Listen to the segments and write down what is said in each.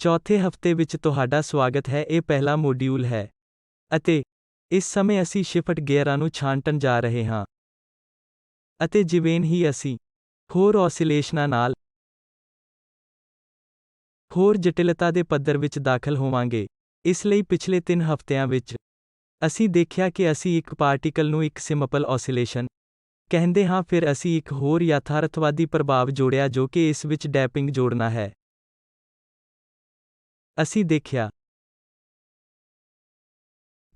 ਚੌਥੇ ਹਫ਼ਤੇ ਵਿੱਚ ਤੁਹਾਡਾ ਸਵਾਗਤ ਹੈ। ਇਹ ਪਹਿਲਾ ਮੋਡਿਊਲ ਹੈ ਅਤੇ ਇਸ ਸਮੇਂ ਅਸੀਂ ਸ਼ਿਫਟ ਗੇਅਰਾਂ ਨੂੰ ਛਾਂਟਣ ਜਾ ਰਹੇ ਹਾਂ ਅਤੇ ਜਿਵੇਂ ਹੀ ਅਸੀਂ ਹੋਰ ਔਸੀਲੇਸ਼ਨਾਂ ਨਾਲ ਹੋਰ ਜਟਿਲਤਾ ਦੇ ਪੱਧਰ ਵਿੱਚ ਦਾਖਲ ਹੋਵਾਂਗੇ। ਇਸ ਲਈ ਪਿਛਲੇ 3 ਹਫ਼ਤਿਆਂ ਵਿੱਚ ਅਸੀਂ ਦੇਖਿਆ ਕਿ ਅਸੀਂ ਇੱਕ ਪਾਰਟੀਕਲ ਨੂੰ ਇੱਕ ਸਿੰਪਲ ਔਸੀਲੇਸ਼ਨ ਕਹਿੰਦੇ ਹਾਂ। ਫਿਰ ਅਸੀਂ ਇੱਕ ਹੋਰ ਯਥਾਰਥਵਾਦੀ ਪ੍ਰਭਾਵ ਜੋੜਿਆ ਜੋ ਕਿ ਇਸ ਵਿੱਚ ਡੈਂਪਿੰਗ ਜੋੜਨਾ ਹੈ। ਅਸੀਂ ਦੇਖਿਆ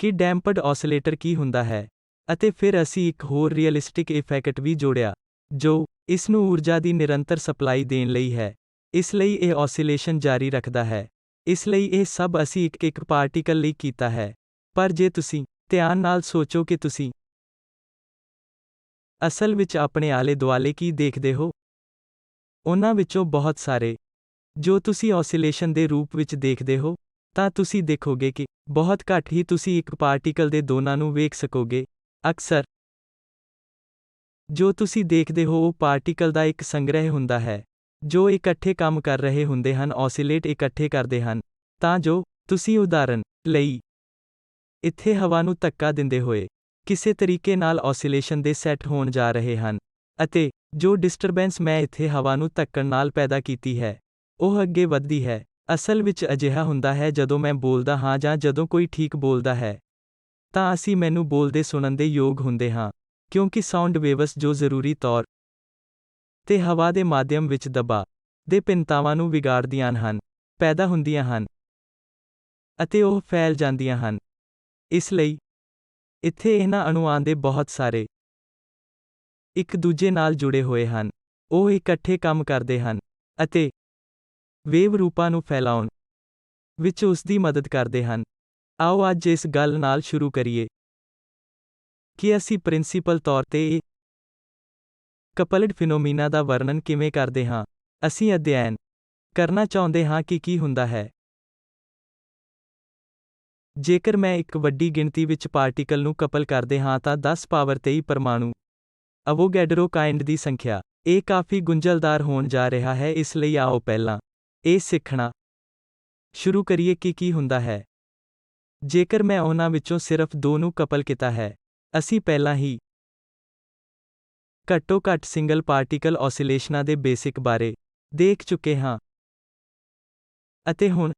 ਕਿ ਡੈਂਪਡ ਔਸੀਲੇਟਰ ਕੀ ਹੁੰਦਾ ਹੈ ਅਤੇ ਫਿਰ ਅਸੀਂ ਇੱਕ ਹੋਰ ਰੀਅਲਿਸਟਿਕ ਇਫੈਕਟ ਵੀ ਜੋੜਿਆ ਜੋ ਇਸ ਨੂੰ ਊਰਜਾ ਦੀ ਨਿਰੰਤਰ ਸਪਲਾਈ ਦੇਣ ਲਈ ਹੈ। ਇਸ ਲਈ ਇਹ ਔਸੀਲੇਸ਼ਨ ਜਾਰੀ ਰੱਖਦਾ ਹੈ। ਇਸ ਲਈ ਇਹ ਸਭ ਅਸੀਂ ਇੱਕ ਪਾਰਟੀਕਲ ਲਈ ਕੀਤਾ ਹੈ। ਪਰ ਜੇ ਤੁਸੀਂ ਧਿਆਨ ਨਾਲ ਸੋਚੋ ਕਿ ਤੁਸੀਂ ਅਸਲ ਵਿੱਚ ਆਪਣੇ ਆਲੇ ਦੁਆਲੇ ਕੀ ਦੇਖਦੇ ਹੋ, ਉਹਨਾਂ ਵਿੱਚੋਂ ਬਹੁਤ ਸਾਰੇ ਜੋ ਤੁਸੀਂ ਔਸੀਲੇਸ਼ਨ ਦੇ ਰੂਪ ਵਿੱਚ ਦੇਖਦੇ ਹੋ, ਤਾਂ ਤੁਸੀਂ ਦੇਖੋਗੇ ਕਿ ਬਹੁਤ ਘੱਟ ਹੀ ਤੁਸੀਂ ਇੱਕ ਪਾਰਟੀਕਲ ਦੇ ਦੋਨਾਂ ਨੂੰ ਵੇਖ ਸਕੋਗੇ। ਅਕਸਰ ਜੋ ਤੁਸੀਂ ਦੇਖਦੇ ਹੋ ਉਹ ਪਾਰਟੀਕਲ ਦਾ ਇੱਕ ਸੰਗ੍ਰਹਿ ਹੁੰਦਾ ਹੈ ਜੋ ਇਕੱਠੇ ਕੰਮ ਕਰ ਰਹੇ ਹੁੰਦੇ ਹਨ, ਔਸੀਲੇਟ ਇਕੱਠੇ ਕਰਦੇ ਹਨ, ਤਾਂ ਜੋ ਤੁਸੀਂ ਉਦਾਹਰਨ ਲਈ ਇੱਥੇ ਹਵਾ ਨੂੰ ਧੱਕਾ ਦਿੰਦੇ ਹੋਏ ਕਿਸੇ ਤਰੀਕੇ ਨਾਲ ਔਸੀਲੇਸ਼ਨ ਦੇ ਸੈੱਟ ਹੋਣ ਜਾ ਰਹੇ ਹਨ ਅਤੇ ਜੋ ਡਿਸਟਰਬੈਂਸ ਮੈਂ ਇੱਥੇ ਹਵਾ ਨੂੰ ਧੱਕਣ ਨਾਲ ਪੈਦਾ ਕੀਤੀ ਹੈ ਉਹ ਅੱਗੇ ਵੱਧਦੀ ਹੈ। ਅਸਲ ਵਿੱਚ ਅਜਿਹਾ ਹੁੰਦਾ ਹੈ ਜਦੋਂ ਮੈਂ ਬੋਲਦਾ ਹਾਂ ਜਾਂ ਜਦੋਂ ਕੋਈ ਠੀਕ ਬੋਲਦਾ ਹੈ ਤਾਂ ਅਸੀਂ ਮੈਨੂੰ ਬੋਲਦੇ ਸੁਣਨ ਦੇ ਯੋਗ ਹੁੰਦੇ ਹਾਂ ਕਿਉਂਕਿ ਸਾਊਂਡ ਵੇਵਸ ਜੋ ਜ਼ਰੂਰੀ ਤੌਰ ਤੇ ਹਵਾ ਦੇ ਮਾਧਿਅਮ ਵਿੱਚ ਦਬਾਅ ਦੇ ਭਿੰਨਤਾਵਾਂ ਨੂੰ ਵਿਗਾੜਦੀਆਂ ਹਨ, ਪੈਦਾ ਹੁੰਦੀਆਂ ਹਨ ਅਤੇ ਉਹ ਫੈਲ ਜਾਂਦੀਆਂ ਹਨ। ਇਸ ਲਈ ਇੱਥੇ ਇਹਨਾਂ ਅਣੂਆਂ ਦੇ ਬਹੁਤ ਸਾਰੇ ਇੱਕ ਦੂਜੇ ਨਾਲ ਜੁੜੇ ਹੋਏ ਹਨ। ਉਹ ਇਕੱਠੇ ਕੰਮ ਕਰਦੇ ਹਨ ਅਤੇ ਵੇਵ ਰੂਪਾਂ ਨੂੰ ਫੈਲਾਉਣ ਵਿੱਚ ਉਸ ਦੀ ਮਦਦ ਕਰਦੇ ਹਨ। ਆਓ ਅੱਜ ਇਸ ਗੱਲ ਨਾਲ ਸ਼ੁਰੂ ਕਰੀਏ ਕਿ ਅਸੀਂ ਪ੍ਰਿੰਸੀਪਲ ਤੌਰ ਤੇ ਇਹ ਕਪਲਡ ਫਿਨੋਮੀਨਾ ਦਾ ਵਰਣਨ ਕਿਵੇਂ ਕਰਦੇ ਹਾਂ। ਅਸੀਂ ਅਧਿਐਨ ਕਰਨਾ ਚਾਹੁੰਦੇ ਹਾਂ ਕਿ ਕੀ ਹੁੰਦਾ ਹੈ ਜੇਕਰ ਮੈਂ ਇੱਕ ਵੱਡੀ ਗਿਣਤੀ ਵਿੱਚ ਪਾਰਟੀਕਲ ਨੂੰ ਕਪਲ ਕਰਦੇ ਹਾਂ ਤਾਂ 10⁻23 ਪਰਮਾਣੂ ਅਵੋਗੈਡਰੋ ਕਾਇੰਡ ਦੀ ਸੰਖਿਆ। ਇਹ ਕਾਫੀ ਗੁੰਝਲਦਾਰ ਹੋਣ ਜਾ ਰਿਹਾ ਹੈ, ਇਸ ਲਈ ਆਓ ਪਹਿਲਾਂ ਇਹ ਸਿੱਖਣਾ ਸ਼ੁਰੂ ਕਰੀਏ ਕਿ ਕੀ ਹੁੰਦਾ ਹੈ ਜੇਕਰ ਮੈਂ ਉਹਨਾਂ ਵਿੱਚੋਂ ਸਿਰਫ 2 ਨੂੰ ਕਪਲ ਕੀਤਾ ਹੈ। ਅਸੀਂ ਪਹਿਲਾਂ ਹੀ ਘੱਟੋ ਘੱਟ ਸਿੰਗਲ ਪਾਰਟੀਕਲ ਔਸੀਲੇਸ਼ਨਾਂ ਦੇ ਬੇਸਿਕ ਬਾਰੇ ਦੇਖ ਚੁੱਕੇ ਹਾਂ ਅਤੇ ਹੁਣ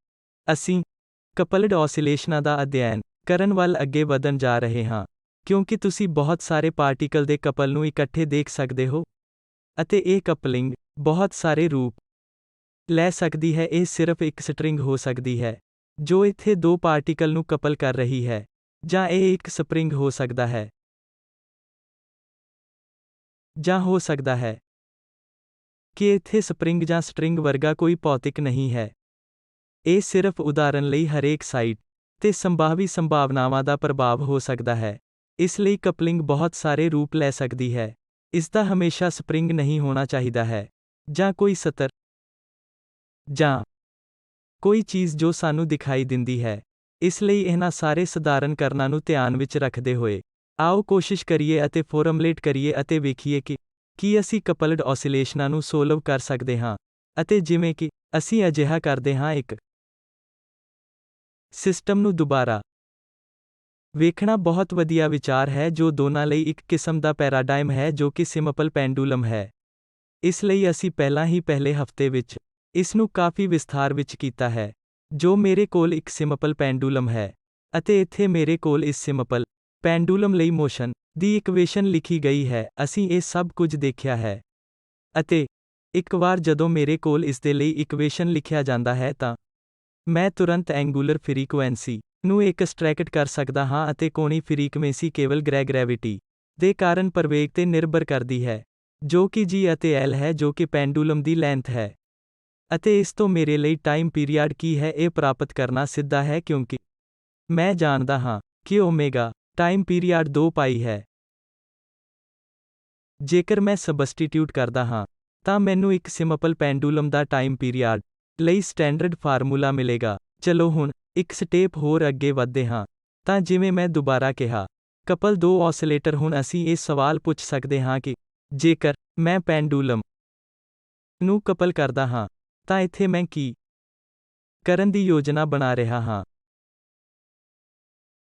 ਅਸੀਂ ਕਪਲਡ ਔਸੀਲੇਸ਼ਨਾਂ ਦਾ ਅਧਿਐਨ ਕਰਨ ਵੱਲ ਅੱਗੇ ਵਧਣ ਜਾ ਰਹੇ ਹਾਂ ਕਿਉਂਕਿ ਤੁਸੀਂ ਬਹੁਤ ਸਾਰੇ ਪਾਰਟੀਕਲ ਦੇ ਕਪਲ ਨੂੰ ਇਕੱਠੇ ਦੇਖ ਸਕਦੇ ਹੋ ਅਤੇ ਇਹ ਕਪਲਿੰਗ ਬਹੁਤ ਸਾਰੇ ਰੂਪ ਲੈ ਸਕਦੀ ਹੈ। ਇਹ ਸਿਰਫ ਇੱਕ ਸਟਰਿੰਗ ਹੋ ਸਕਦੀ ਹੈ ਜੋ ਇੱਥੇ 2 ਪਾਰਟੀਕਲ ਨੂੰ ਕਪਲ ਕਰ ਰਹੀ ਹੈ, ਜਾਂ ਇਹ ਇੱਕ ਸਪਰਿੰਗ ਹੋ ਸਕਦਾ ਹੈ, ਜਾਂ ਹੋ ਸਕਦਾ ਹੈ ਕਿ ਇੱਥੇ ਸਪਰਿੰਗ ਜਾਂ ਸਟਰਿੰਗ ਵਰਗਾ ਕੋਈ ਭੌਤਿਕ ਨਹੀਂ ਹੈ। ਇਹ ਸਿਰਫ ਉਦਾਹਰਨ ਲਈ ਹਰੇਕ ਸਾਈਟ ਤੇ ਸੰਭਾਵੀ ਸੰਭਾਵਨਾਵਾਂ ਦਾ ਪ੍ਰਭਾਵ ਹੋ ਸਕਦਾ ਹੈ। ਇਸ ਲਈ ਕਪਲਿੰਗ ਬਹੁਤ ਸਾਰੇ ਰੂਪ ਲੈ ਸਕਦੀ ਹੈ। ਇਸਦਾ ਹਮੇਸ਼ਾ ਸਪਰਿੰਗ ਨਹੀਂ ਹੋਣਾ ਚਾਹੀਦਾ ਹੈ, ਜਾਂ ਕੋਈ ਸਤਰ ਜਾਂ ਕੋਈ ਚੀਜ਼ ਜੋ ਸਾਨੂੰ ਦਿਖਾਈ ਦਿੰਦੀ ਹੈ। ਇਸ ਲਈ ਇਹਨਾਂ ਸਾਰੇ ਸਧਾਰਨਕਰਨਾਂ ਨੂੰ ਧਿਆਨ ਵਿੱਚ ਰੱਖਦੇ ਹੋਏ ਆਓ ਕੋਸ਼ਿਸ਼ ਕਰੀਏ ਅਤੇ ਫਾਰਮੂਲੇਟ ਕਰੀਏ ਅਤੇ ਵੇਖੀਏ ਕਿ ਕੀ ਅਸੀਂ ਕਪਲਡ ਔਸੀਲੇਸ਼ਨਾਂ ਨੂੰ ਸੋਲਵ ਕਰ ਸਕਦੇ ਹਾਂ ਅਤੇ ਜਿਵੇਂ ਕਿ ਅਸੀਂ ਅਜਿਹਾ ਕਰਦੇ ਹਾਂ ਇੱਕ ਸਿਸਟਮ ਨੂੰ ਦੁਬਾਰਾ ਵੇਖਣਾ ਬਹੁਤ ਵਧੀਆ ਵਿਚਾਰ ਹੈ ਜੋ ਦੋਨਾਂ ਲਈ ਇੱਕ ਕਿਸਮ ਦਾ ਪੈਰਾਡਾਈਮ ਹੈ ਜੋ ਕਿ ਸਿੰਪਲ ਪੈਂਡੂਲਮ ਹੈ। ਇਸ ਲਈ ਅਸੀਂ ਪਹਿਲਾਂ ਹੀ ਪਹਿਲੇ ਹਫ਼ਤੇ ਵਿੱਚ ਇਸ ਨੂੰ ਕਾਫੀ ਵਿਸਥਾਰ ਵਿੱਚ ਕੀਤਾ ਹੈ ਜੋ ਮੇਰੇ ਕੋਲ ਇੱਕ ਸਿੰਪਲ ਪੈਂਡੂਲਮ ਹੈ ਅਤੇ ਇੱਥੇ ਮੇਰੇ ਕੋਲ ਇਸ ਸਿੰਪਲ ਪੈਂਡੂਲਮ ਲਈ ਮੋਸ਼ਨ ਦੀ ਇਕੁਏਸ਼ਨ ਲਿਖੀ ਗਈ ਹੈ। ਅਸੀਂ ਇਹ ਸਭ ਕੁਝ ਦੇਖਿਆ ਹੈ ਅਤੇ ਇੱਕ ਵਾਰ ਜਦੋਂ ਮੇਰੇ ਕੋਲ ਇਸ ਦੇ ਲਈ ਇਕੁਏਸ਼ਨ ਲਿਖਿਆ ਜਾਂਦਾ ਹੈ ਤਾਂ ਮੈਂ ਤੁਰੰਤ ਐਂਗੂਲਰ ਫ੍ਰੀਕੁਐਂਸੀ ਨੂੰ ਐਕਸਟ੍ਰੈਕਟ ਕਰ ਸਕਦਾ ਹਾਂ ਅਤੇ ਕੋਣੀ ਫ੍ਰੀਕੁਐਂਸੀ ਕੇਵਲ ਗ੍ਰੈਵਿਟੀ ਦੇ ਕਾਰਨ ਪ੍ਰਵੇਗ ਤੇ ਨਿਰਭਰ ਕਰਦੀ ਹੈ ਜੋ ਕਿ G ਅਤੇ L ਹੈ ਜੋ ਕਿ ਪੈਂਡੂਲਮ ਦੀ ਲੈਂਥ ਹੈ ਅਤੇ ਇਸ ਤੋਂ ਮੇਰੇ ਲਈ ਟਾਈਮ ਪੀਰੀਅਡ ਕੀ ਹੈ ਇਹ ਪ੍ਰਾਪਤ ਕਰਨਾ ਸਿੱਧਾ ਹੈ ਕਿਉਂਕਿ ਮੈਂ ਜਾਣਦਾ ਹਾਂ ਕਿ ਓਮੇਗਾ ਟਾਈਮ ਪੀਰੀਅਡ 2π ਹੈ। ਜੇਕਰ ਮੈਂ ਸਬਸਟੀਟਿਊਟ ਕਰਦਾ ਹਾਂ ਤਾਂ ਮੈਨੂੰ ਇੱਕ ਸਿੰਪਲ ਪੈਂਡੂਲਮ ਦਾ ਟਾਈਮ ਪੀਰੀਅਡ ਲਈ ਸਟੈਂਡਰਡ ਫਾਰਮੂਲਾ ਮਿਲੇਗਾ। ਚਲੋ ਹੁਣ ਇੱਕ ਸਟੇਪ ਹੋਰ ਅੱਗੇ ਵਧਦੇ ਹਾਂ ਤਾਂ ਜਿਵੇਂ ਮੈਂ ਦੁਬਾਰਾ ਕਿਹਾ ਕਪਲ 2 ਔਸੀਲੇਟਰ। ਹੁਣ ਅਸੀਂ ਇਹ ਸਵਾਲ ਪੁੱਛ ਸਕਦੇ ਹਾਂ ਕਿ ਜੇਕਰ ਮੈਂ ਪੈਂਡੂਲਮ ਨੂੰ ਕਪਲ ਕਰਦਾ ਹਾਂ ਤਾਂ ਇੱਥੇ ਮੈਂ ਕੀ ਕਰਨ ਦੀ ਯੋਜਨਾ ਬਣਾ ਰਿਹਾ ਹਾਂ।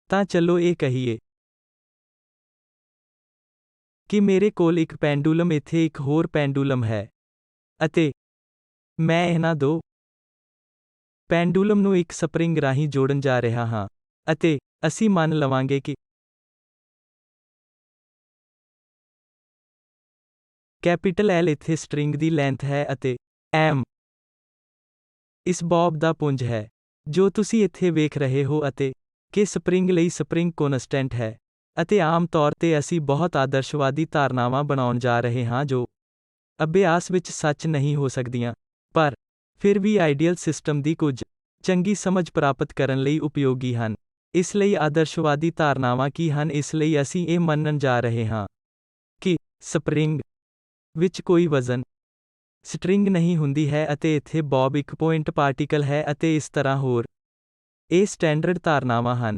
ਤਾਂ ਚਲੋ ਇਹ ਕਹੀਏ ਕਿ ਮੇਰੇ ਕੋਲ ਇੱਕ ਪੈਂਡੂਲਮ ਇੱਥੇ ਇੱਕ ਹੋਰ ਪੈਂਡੂਲਮ ਹੈ ਅਤੇ ਮੈਂ ਇਹਨਾਂ ਦੋ ਪੈਂਡੂਲਮ ਨੂੰ ਇੱਕ ਸਪਰਿੰਗ ਰਾਹੀਂ ਜੋੜਨ ਜਾ ਰਿਹਾ ਹਾਂ ਅਤੇ ਅਸੀਂ ਮੰਨ ਲਵਾਂਗੇ ਕਿ ਕੈਪੀਟਲ L ਇੱਥੇ ਸਟ੍ਰਿੰਗ ਦੀ ਲੈਂਥ ਹੈ ਅਤੇ M ਇਸ ਬੌਬ ਦਾ ਪੁੰਜ ਹੈ ਜੋ ਤੁਸੀਂ ਇੱਥੇ ਵੇਖ ਰਹੇ ਹੋ ਅਤੇ ਕਿ ਸਪਰਿੰਗ ਲਈ ਸਪਰਿੰਗ ਕੌਨਸਟੈਂਟ ਹੈ ਅਤੇ ਆਮ ਤੌਰ ਤੇ ਅਸੀਂ ਬਹੁਤ ਆਦਰਸ਼ਵਾਦੀ ਧਾਰਨਾਵਾਂ ਬਣਾਉਣ ਜਾ ਰਹੇ ਹਾਂ ਜੋ ਅਭਿਆਸ ਵਿੱਚ ਸੱਚ ਨਹੀਂ ਹੋ ਸਕਦੀਆਂ, ਪਰ ਫਿਰ ਵੀ ਆਈਡੀਅਲ ਸਿਸਟਮ ਦੀ ਕੁਝ ਚੰਗੀ ਸਮਝ ਪ੍ਰਾਪਤ ਕਰਨ ਲਈ ਉਪਯੋਗੀ ਹਨ। ਇਸ ਲਈ ਆਦਰਸ਼ਵਾਦੀ ਧਾਰਨਾਵਾਂ ਕੀ ਹਨ? ਇਸ ਲਈ ਅਸੀਂ ਇਹ ਮੰਨਣ ਜਾ ਰਹੇ ਹਾਂ ਕਿ ਸਪਰਿੰਗ ਵਿੱਚ ਕੋਈ ਵਜ਼ਨ ਸਟ੍ਰਿੰਗ ਨਹੀਂ ਹੁੰਦੀ ਹੈ ਅਤੇ ਇੱਥੇ ਬੌਬ ਇੱਕ ਪੁਆਇੰਟ ਪਾਰਟੀਕਲ ਹੈ ਅਤੇ ਇਸ ਤਰ੍ਹਾਂ ਹੋਰ। ਇਹ ਸਟੈਂਡਰਡ ਧਾਰਨਾਵਾਂ ਹਨ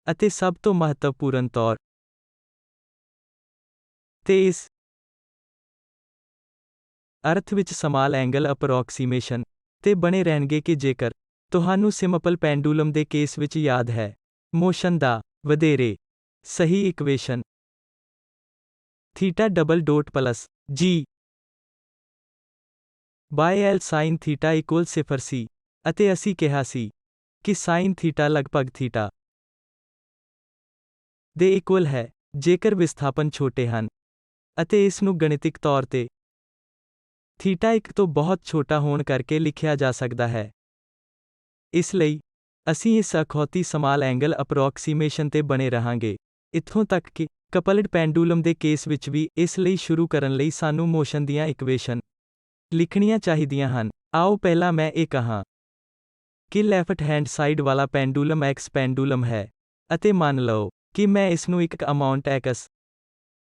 ਅਤੇ ਸਭ ਤੋਂ ਮਹੱਤਵਪੂਰਨ ਤੌਰ ਤੇ ਇਸ ਅਰਥ ਵਿੱਚ ਸਮਾਲ ਐਂਗਲ ਅਪਰੋਕਸੀਮੇਸ਼ਨ ਤੇ ਬਣੇ ਰਹਿਣਗੇ ਕਿ ਜੇਕਰ ਤੁਹਾਨੂੰ ਸਿੰਪਲ ਪੈਂਡੂਲਮ ਦੇ ਕੇਸ ਵਿੱਚ ਯਾਦ ਹੈ, ਮੋਸ਼ਨ ਦਾ ਵਧੇਰੇ ਸਹੀ equation theta double dot plus ਜੀ ਬਾਈ L ਸਾਈਨ ਥੀਟਾ ਇਕੁਅਲ 0 ਸੀ ਅਤੇ ਅਸੀਂ ਕਿਹਾ ਸੀ ਕਿ ਸਾਈਨ ਥੀਟਾ ਲਗਭਗ ਥੀਟਾ ਦੇ ਇਕੁਅਲ ਹੈ ਜੇਕਰ ਵਿਸਥਾਪਨ ਛੋਟੇ ਹਨ ਅਤੇ ਇਸ ਨੂੰ ਗਣਿਤਿਕ ਤੌਰ ਤੇ ਥੀਟਾ 1 ਤੋਂ ਬਹੁਤ ਛੋਟਾ ਹੋਣ ਕਰਕੇ ਲਿਖਿਆ ਜਾ ਸਕਦਾ ਹੈ। ਇਸ ਲਈ ਅਸੀਂ ਇਸ ਅਖੌਤੀ ਸਮਾਲ ਐਂਗਲ ਅਪਰੋਕਸੀਮੇਸ਼ਨ ਤੇ ਬਣੇ ਰਹਾਂਗੇ, ਇੱਥੋਂ ਤੱਕ ਕਿ ਕਪਲਡ ਪੈਂਡੂਲਮ ਦੇ ਕੇਸ ਵਿੱਚ ਵੀ। ਇਸ ਲਈ ਸ਼ੁਰੂ ਕਰਨ ਲਈ ਸਾਨੂੰ ਮੋਸ਼ਨ ਦੀਆਂ ਇਕੁਏਸ਼ਨ ਲਿਖਣੀਆਂ ਚਾਹੀਦੀਆਂ ਹਨ। ਆਓ ਪਹਿਲਾਂ ਮੈਂ ਇਹ ਕਹਾਂ ਕਿ ਲੈਫਟ ਹੈਂਡ ਸਾਈਡ ਵਾਲਾ ਪੈਂਡੂਲਮ x ਪੈਂਡੂਲਮ ਹੈ ਅਤੇ ਮੰਨ ਲਓ ਕਿ ਮੈਂ ਇਸ ਨੂੰ ਇੱਕ ਅਮਾਉਂਟ x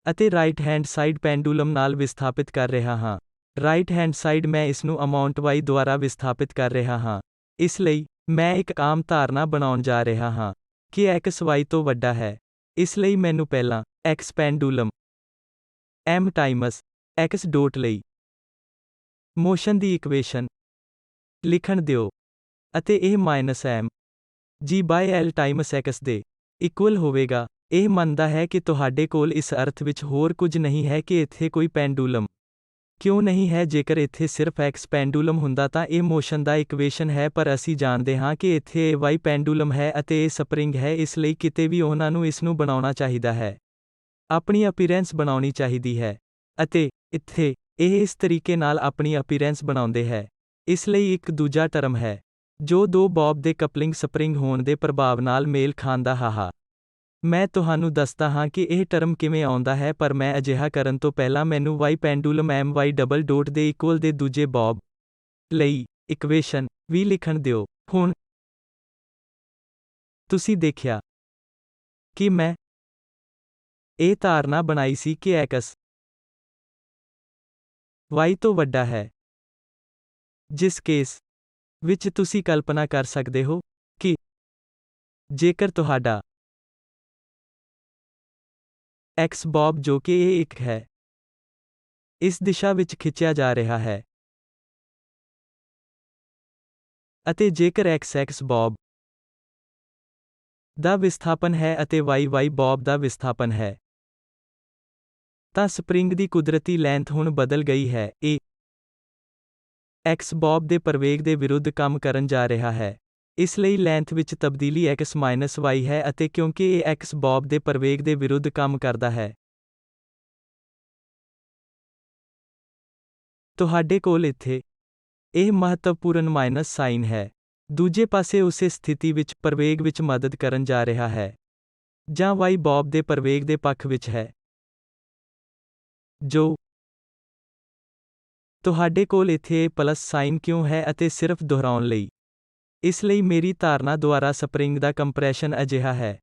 ਅਤੇ ਰਾਈਟ ਹੈਂਡ ਸਾਈਡ ਪੈਂਡੂਲਮ ਨਾਲ ਵਿਸਥਾਪਿਤ ਕਰ ਰਿਹਾ ਹਾਂ। ਰਾਈਟ ਹੈਂਡ ਸਾਈਡ ਮੈਂ ਇਸ ਨੂੰ ਅਮਾਉਂਟ y ਦੁਆਰਾ ਵਿਸਥਾਪਿਤ ਕਰ ਰਿਹਾ ਹਾਂ। ਇਸ ਲਈ ਮੈਂ ਇੱਕ ਆਮ ਧਾਰਨਾ ਬਣਾਉਣ ਜਾ ਰਿਹਾ ਹਾਂ ਕਿ x y ਤੋਂ ਵੱਡਾ ਹੈ। ਇਸ ਲਈ ਮੈਨੂੰ ਪਹਿਲਾਂ x pendulum m Times x dot ਲਈ ਮੋਸ਼ਨ ਦੀ ਇਕੁਏਸ਼ਨ ਲਿਖਣ ਦਿਓ ਅਤੇ ਇਹ m g ਬਾਈ L ਟਾਈਮਸ x ਦੇ ਇਕੁਅਲ ਹੋਵੇਗਾ। ਇਹ ਮੰਨਦਾ ਹੈ ਕਿ ਤੁਹਾਡੇ ਕੋਲ ਇਸ ਅਰਥ ਵਿੱਚ ਹੋਰ ਕੁਝ ਨਹੀਂ ਹੈ ਕਿ ਇੱਥੇ ਕੋਈ ਪੈਂਡੂਲਮ ਕਿਉਂ ਨਹੀਂ ਹੈ। ਜੇਕਰ ਇੱਥੇ ਸਿਰਫ x ਪੈਂਡੂਲਮ ਹੁੰਦਾ ਤਾਂ ਇਹ ਮੋਸ਼ਨ ਦਾ ਇਕੁਏਸ਼ਨ ਹੈ, ਪਰ ਅਸੀਂ ਜਾਣਦੇ ਹਾਂ ਕਿ ਇੱਥੇ ਇਹ y ਪੈਂਡੂਲਮ ਹੈ ਅਤੇ ਇਹ ਸਪਰਿੰਗ ਹੈ। ਇਸ ਲਈ ਕਿਤੇ ਵੀ ਉਹਨਾਂ ਨੂੰ ਇਸ ਨੂੰ ਬਣਾਉਣਾ ਚਾਹੀਦਾ ਹੈ, ਆਪਣੀ ਅਪੀਅਰੈਂਸ ਬਣਾਉਣੀ ਚਾਹੀਦੀ ਹੈ ਅਤੇ ਇੱਥੇ ਇਹ ਇਸ ਤਰੀਕੇ ਨਾਲ ਆਪਣੀ ਅਪੀਅਰੈਂਸ ਬਣਾਉਂਦੇ ਹੈ। ਇਸ ਲਈ ਇੱਕ ਦੂਜਾ ਟਰਮ ਹੈ ਜੋ ਦੋ ਬੌਬ ਦੇ ਕਪਲਿੰਗ ਸਪਰਿੰਗ ਹੋਣ ਦੇ ਪ੍ਰਭਾਵ ਨਾਲ ਮੇਲ ਖਾਂਦਾ ਹਾਹਾ। ਮੈਂ ਤੁਹਾਨੂੰ ਦੱਸਦਾ ਹਾਂ ਕਿ ਇਹ ਟਰਮ ਕਿਵੇਂ ਆਉਂਦਾ ਹੈ, ਪਰ ਮੈਂ ਅਜਿਹਾ ਕਰਨ ਤੋਂ ਪਹਿਲਾਂ ਮੈਨੂੰ y pendulum my double dot ਦੇ ਇਕੁਅਲ ਦੇ ਦੂਜੇ ਬੌਬ ਲਈ ਇਕੁਏਸ਼ਨ ਵੀ ਲਿਖਣ ਦਿਓ। ਹੁਣ ਤੁਸੀਂ ਦੇਖਿਆ ਕਿ ਮੈਂ ਇਹ ਧਾਰਨਾ ਬਣਾਈ ਸੀ ਕਿ x y ਤੋਂ ਵੱਡਾ ਹੈ, ਜਿਸ ਕੇਸ ਵਿੱਚ ਤੁਸੀਂ ਕਲਪਨਾ ਕਰ ਸਕਦੇ ਹੋ ਕਿ ਜੇਕਰ ਤੁਹਾਡਾ x ਬੌਬ ਜੋ ਕਿ ਇਹ ਇੱਕ ਹੈ, ਇਸ ਦਿਸ਼ਾ ਵਿੱਚ ਖਿੱਚਿਆ ਜਾ ਰਿਹਾ ਹੈ ਅਤੇ ਜੇਕਰ x ਬੌਬ ਦਾ ਵਿਸਥਾਪਨ ਹੈ ਅਤੇ y ਬੌਬ ਦਾ ਵਿਸਥਾਪਨ ਹੈ, ਤਾਂ ਸਪਰਿੰਗ ਦੀ ਕੁਦਰਤੀ ਲੈਂਥ ਹੁਣ ਬਦਲ ਗਈ ਹੈ। ਇਹ x ਬੌਬ ਦੇ ਪ੍ਰਵੇਗ ਦੇ ਵਿਰੁੱਧ ਕੰਮ ਕਰਨ ਜਾ ਰਿਹਾ ਹੈ। ਇਸ ਲਈ ਲੈਂਥ ਵਿੱਚ ਤਬਦੀਲੀ x y ਹੈ ਅਤੇ ਕਿਉਂਕਿ ਇਹ x ਬੌਬ ਦੇ ਪ੍ਰਵੇਗ ਦੇ ਵਿਰੁੱਧ ਕੰਮ ਕਰਦਾ ਹੈ, ਤੁਹਾਡੇ ਕੋਲ ਇੱਥੇ ਇਹ ਮਹੱਤਵਪੂਰਨ ਮਾਈਨਸ ਸਾਈਨ ਹੈ। ਦੂਜੇ ਪਾਸੇ ਉਸੇ ਸਥਿਤੀ ਵਿੱਚ ਪ੍ਰਵੇਗ ਵਿੱਚ ਮਦਦ ਕਰਨ ਜਾ ਰਿਹਾ ਹੈ, ਜਾਂ y ਬੌਬ ਦੇ ਪ੍ਰਵੇਗ ਦੇ ਪੱਖ ਵਿੱਚ ਹੈ, ਜੋ ਤੁਹਾਡੇ ਕੋਲ ਇੱਥੇ ਇਹ ਪਲੱਸ ਸਾਈਨ ਕਿਉਂ ਹੈ ਅਤੇ ਸਿਰਫ ਦੁਹਰਾਉਣ ਲਈ। ਇਸ ਲਈ ਮੇਰੀ ਧਾਰਨਾ ਦੁਆਰਾ ਸਪਰਿੰਗ ਦਾ ਕੰਪਰੈਸ਼ਨ ਅਜਿਹਾ ਹੈ